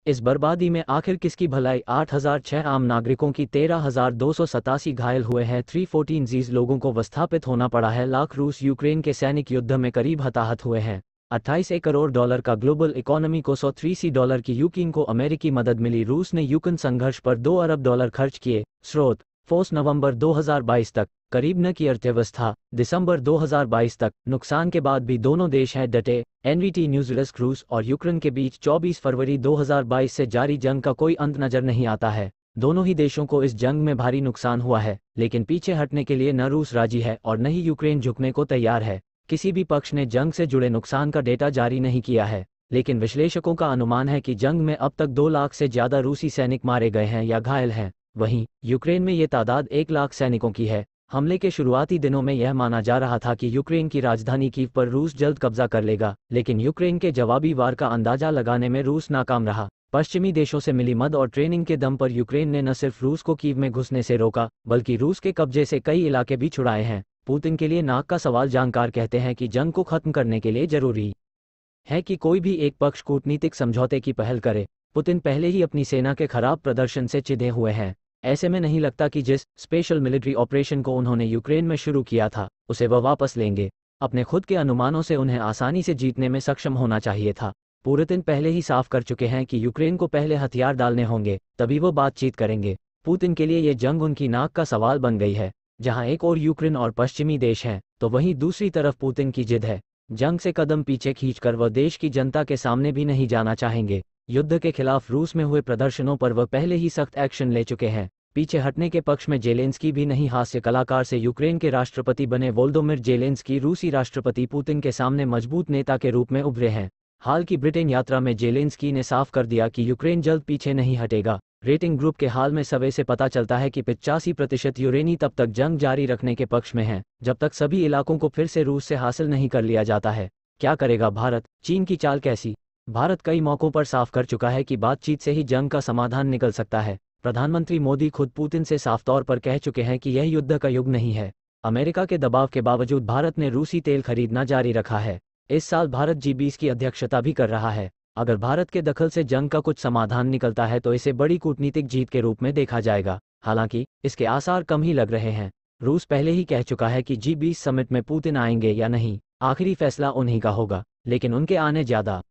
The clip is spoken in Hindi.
इस बर्बादी में आखिर किसकी भलाई? 8,006 आम नागरिकों की 13,287 घायल हुए हैं। 314 लोगों को विस्थापित होना पड़ा है। लाख रूस यूक्रेन के सैनिक युद्ध में करीब हताहत हुए हैं। 28 करोड़ डॉलर का ग्लोबल इकोनॉमी को $130 की यूक्रेन को अमेरिकी मदद मिली। रूस ने यूक्रेन संघर्ष पर $2 अरब खर्च किए। स्रोत फोर्स नवंबर 2022 तक करीब न की अर्थव्यवस्था दिसंबर 2022 तक नुकसान के बाद भी दोनों देश हैं डटे। NVT news desk. रूस और यूक्रेन के बीच 24 फरवरी 2022 से जारी जंग का कोई अंत नजर नहीं आता है। दोनों ही देशों को इस जंग में भारी नुकसान हुआ है, लेकिन पीछे हटने के लिए न रूस राजी है और न ही यूक्रेन झुकने को तैयार है। किसी भी पक्ष ने जंग से जुड़े नुकसान का डेटा जारी नहीं किया है, लेकिन विश्लेषकों का अनुमान है कि जंग में अब तक 2 लाख से ज्यादा रूसी सैनिक मारे गए हैं या घायल हैं। वहीं यूक्रेन में ये तादाद 1 लाख सैनिकों की है। हमले के शुरुआती दिनों में यह माना जा रहा था कि यूक्रेन की राजधानी कीव पर रूस जल्द कब्जा कर लेगा, लेकिन यूक्रेन के जवाबी वार का अंदाजा लगाने में रूस नाकाम रहा। पश्चिमी देशों से मिली मदद और ट्रेनिंग के दम पर यूक्रेन ने न सिर्फ रूस को कीव में घुसने से रोका, बल्कि रूस के कब्जे से कई इलाके भी छुड़ाए हैं। पुतिन के लिए नाक का सवाल। जानकार कहते हैं कि जंग को खत्म करने के लिए जरूरी है कि कोई भी एक पक्ष कूटनीतिक समझौते की पहल करे। पुतिन पहले ही अपनी सेना के खराब प्रदर्शन से चिढ़े हुए हैं। ऐसे में नहीं लगता कि जिस स्पेशल मिलिट्री ऑपरेशन को उन्होंने यूक्रेन में शुरू किया था उसे वह वापस लेंगे। अपने खुद के अनुमानों से उन्हें आसानी से जीतने में सक्षम होना चाहिए था। पुतिन पहले ही साफ कर चुके हैं कि यूक्रेन को पहले हथियार डालने होंगे, तभी वो बातचीत करेंगे। पुतिन के लिए ये जंग उनकी नाक का सवाल बन गई है। जहां एक और यूक्रेन और पश्चिमी देश हैं, तो वहीं दूसरी तरफ पुतिन की जिद है। जंग से कदम पीछे खींचकर वह देश की जनता के सामने भी नहीं जाना चाहेंगे। युद्ध के खिलाफ रूस में हुए प्रदर्शनों पर वह पहले ही सख्त एक्शन ले चुके हैं। पीछे हटने के पक्ष में जेलेंस्की भी नहीं। हास्य कलाकार से यूक्रेन के राष्ट्रपति बने वोल्दोमिर जेलेंस्की रूसी राष्ट्रपति पुतिन के सामने मजबूत नेता के रूप में उभरे हैं। हाल की ब्रिटेन यात्रा में जेलेंस्की ने साफ कर दिया कि यूक्रेन जल्द पीछे नहीं हटेगा। रेटिंग ग्रुप के हाल में सर्वे से पता चलता है कि 85% यूक्रेनी तब तक जंग जारी रखने के पक्ष में हैं, जब तक सभी इलाकों को फिर से रूस से हासिल नहीं कर लिया जाता है। क्या करेगा भारत? चीन की चाल कैसी? भारत कई मौकों पर साफ कर चुका है कि बातचीत से ही जंग का समाधान निकल सकता है। प्रधानमंत्री मोदी खुद पुतिन से साफ तौर पर कह चुके हैं कि यह युद्ध का युग नहीं है। अमेरिका के दबाव के बावजूद भारत ने रूसी तेल खरीदना जारी रखा है। इस साल भारत G20 की अध्यक्षता भी कर रहा है। अगर भारत के दखल से जंग का कुछ समाधान निकलता है तो इसे बड़ी कूटनीतिक जीत के रूप में देखा जाएगा। हालांकि इसके आसार कम ही लग रहे हैं। रूस पहले ही कह चुका है कि G20 समिट में पुतिन आएंगे या नहीं, आखिरी फैसला उन्हीं का होगा, लेकिन उनके आने ज्यादा